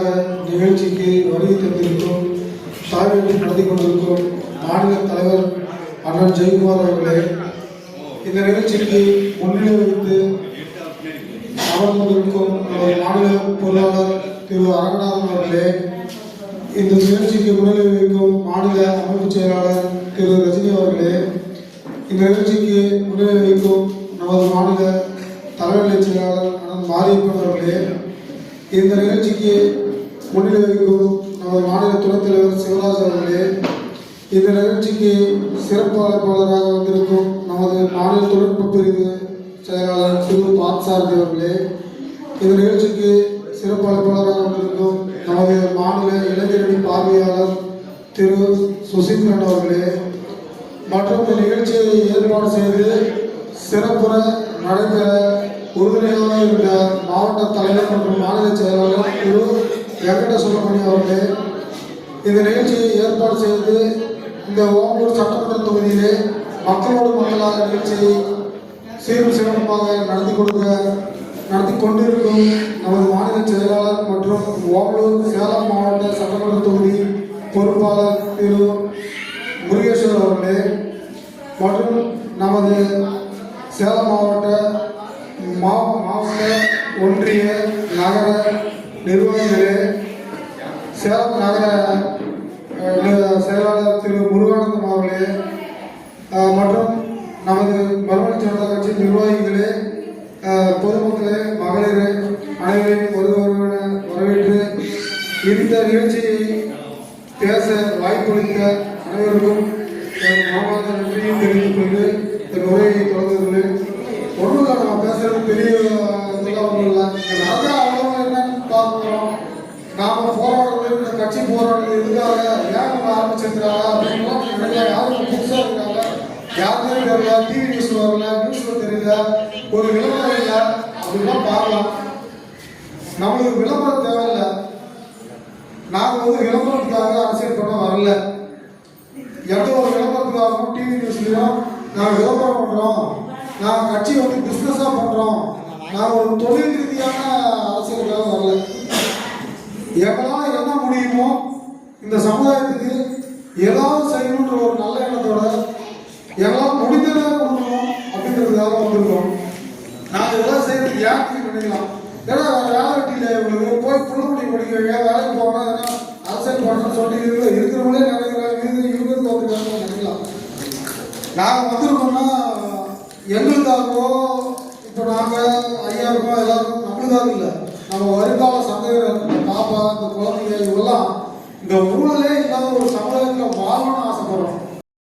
முன்னதாக நிகழ்ச்சிக்கு வருகை தந்திருக்கும் தாய்மொழி நடத்தி கொண்டிருக்கும் மாநில தலைவர் அண்ணன் ஜெயக்குமார் அவர்களே, இந்த நிகழ்ச்சிக்கு முன்னிலை வைத்து அமர்ந்திருக்கும் மாநில பொருளாளர் திரு அரங்கநாதன் அவர்களே, இந்த நிகழ்ச்சிக்கு முன்னிலை வைக்கும் மாநில அமைப்பு செயலாளர் திரு ரஜினி அவர்களே, இந்த நிகழ்ச்சிக்கு முன்னிலை வைக்கும் நமது மாநில தலைமை செயலாளர் அண்ணன் மாரியப்பன் அவர்களே, இந்த நிகழ்ச்சிக்கு முன்னிலை வைக்கும் நமது மாநில துணைத் தலைவர் சிவராஜ் அவர்களே, இந்த நிகழ்ச்சிக்கு சிறப்பு அழைப்பாளராக வந்திருக்கும் நமது மாநில தொழில்நுட்ப பிரிவு செயலாளர் திரு பார்த்தசாரதி அவர்களே, இந்த நிகழ்ச்சிக்கு சிறப்பு அழைப்பாளராக வந்திருக்கும் நமது மாநில இளைஞரணி பார்வையாளர் திரு சுசீந்திரன் அவர்களே, மற்றும் இந்த நிகழ்ச்சியை ஏற்பாடு செய்து சிறப்புற நடைபெற உறுதுணையாக இருந்த மாவட்ட தலைவர் மற்றும் மாநில செயலாளர் திரு வெங்கட சுப்பிரமணியம் அவர்களே, இந்த நிகழ்ச்சியை ஏற்பாடு செய்து இந்த ஓம்பூர் சட்டமன்ற தொகுதியிலே மக்களோடு மக்களாக நிகழ்ச்சியை சீரும் சிறப்பாக நடத்தி கொண்டிருக்கும் நமது மாநில செயலாளர் மற்றும் ஓம்பூர் சேலம் மாவட்ட சட்டமன்ற தொகுதி பொறுப்பாளர் திரு முருகேஸ்வர் அவர்களே, மற்றும் நமது சேலம் மாவட்ட ஒன்றிய நகர நிர்வாகிகளே, சேலம் நகர செயலாளர் திரு முருகானந்தம் அவர்களே, மற்றும் நமது மறுமலர்ச்சி ஜனதா கட்சி நிர்வாகிகளே, பொதுமக்களே, மகளிரே, அனைவரையும் வரவேற்று இந்த நிகழ்ச்சியை பேச வாய்ப்பளித்த அனைவருக்கும் மாமாத நன்றியை தெரிவித்துக் கொண்டு இந்த உரையை தொடங்குகிறேன். ஒன்றும் இல்லை, நம்ம பேசுறது பெரிய ஒன்றும் இல்லை. அவ்வளோ என்னன்னு பார்க்குறோம். நாம போராடுறது, இந்த கட்சி போராடுறது எதுக்காக, ஏன் நம்ம ஆரம்பிச்சிருக்கிறாங்க அப்படின்னு யாரும் புதுசாக இருக்காங்க, யாருமே தெரியல, டிவி நியூஸ் வரல, நியூஸ்ல தெரியல, ஒரு விளம்பரம் இல்லை அப்படின்லாம் பார்க்கலாம். நம்மளுக்கு விளம்பரம் தேவையில்லை. நாங்கள் விளம்பரத்துக்காக அரசியல் பண்ண வரல. எந்த ஒரு விளம்பரத்துக்காகவும் டிவி நியூஸ்லையும் நாங்கள் விளம்பரம் பண்ணுறோம், நாங்கள் கட்சி பிஸ்னஸாக பண்ணுறோம், நாங்கள் ஒரு தொழில் ரீதியான அரசியலுக்காக வரல. எங்களால் என்ன முடியுமோ இந்த சமுதாயத்துக்கு ஏதாவது செய்யணுன்ற ஒரு நல்ல எண்ணத்தோட எங்களால் முடிந்ததாக கொடுக்கணும் அப்படின்றதுக்காக வந்திருக்கோம். நாங்கள் எதாவது செய்யறதுக்கு யாருக்கு நினைக்கலாம். ஏன்னா வேலை வெட்டியில் இவங்களுக்கு போய் புள்ளக்குடி படிக்க வேலைக்கு போனால் ஏன்னா அரசியல் பண்ணணும்னு சொல்லி இருக்கிறவங்களே நினைக்கிறாங்க, இருக்கிறது வந்துருக்காங்க நினைக்கலாம். நாங்கள் வந்திருக்கோம்னா எங்களுக்காகவோ இப்போ நாங்கள் ஐயாருக்கோ எல்லாருக்கும் நம்மளுக்காக இல்லை, நம்ம வருங்கால சந்தேகம் பாப்பா, இந்த குழந்தைங்க இவெல்லாம் இந்த ஊழலே இல்லாத ஒரு